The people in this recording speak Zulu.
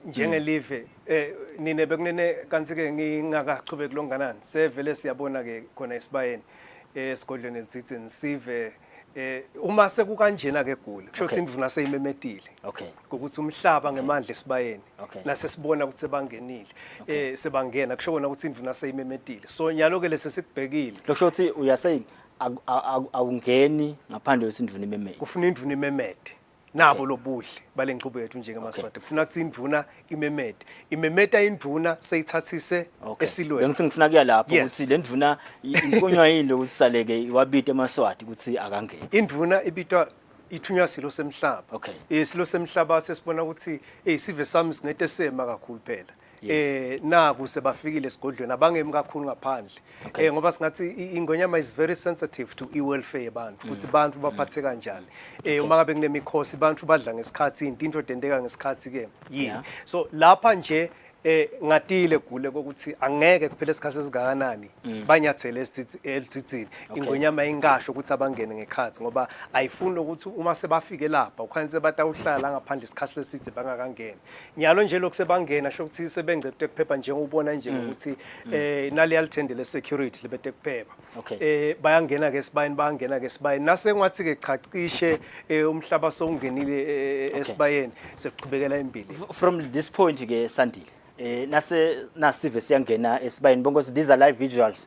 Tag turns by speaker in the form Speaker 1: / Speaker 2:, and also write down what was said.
Speaker 1: njengelive nine bekunene kanti ke ngingakaqhubeki longanani sevele siyabona ke khona esibayeni esigodlweni Ludzidzini sive uma sekukanjena ke gula kusho ukuthi indvuna seyimemedile ukuthi umhlaba ngemandla esibayeni nase sibona ukuthi sebangenile sebangena kusho kona ukuthi indvuna seyimemedile so nyalo ke lese sikubhekile
Speaker 2: kusho ukuthi uyasay awungeni ngaphandle kwesindvuna imemede
Speaker 1: kufuna indvuna imemede nabo lobuhle balenqubo yethu njengemaSwati kufuna ukuthi indvuna imemeta indvuna seyithathise esilweni
Speaker 2: bengithi ngifuna kuya lapho ukuthi le ndvuna imfunywa yini lokusaleke iwabite emaSwati ukuthi akangeni
Speaker 1: indvuna ibitwa ithunywa silo semhlaba isilo semhlaba sesibona ukuthi isive sami singete sema kakhulu phela naku sebafikile esigodlweni abangemi kakhulu ngaphandle ngoba singathi ingonyama is very sensitive to welfare yabantu ukuthi abantu baphathe kanjani uma ngabe kunemikhosi abantu badla ngesikhathi into edendeka ngesikhathi ke yini so lapha nje ngatile gule ukuthi angeke kuphela isikhathi esingakanani banyathele Ludzidzini ingonyama ingasho ukuthi abangene ngekhathi ngoba ayifuni ukuthi uma sebafike lapha ukhanise batawuhlala ngaphandle isikhathi lesithe bangakangena nyalo nje lokusebangena sho ukuthi sebengcede kuphepha nje ubona nje ukuthi nali yalithendele security lebete kuphepha bayangena ke esibayeni nase ngathi ke chacishe umhlaba songenile esibayeni sekuqhubekela impilo
Speaker 2: from this point ke Sandile nasive siyangena esibayeni bonke these are live visuals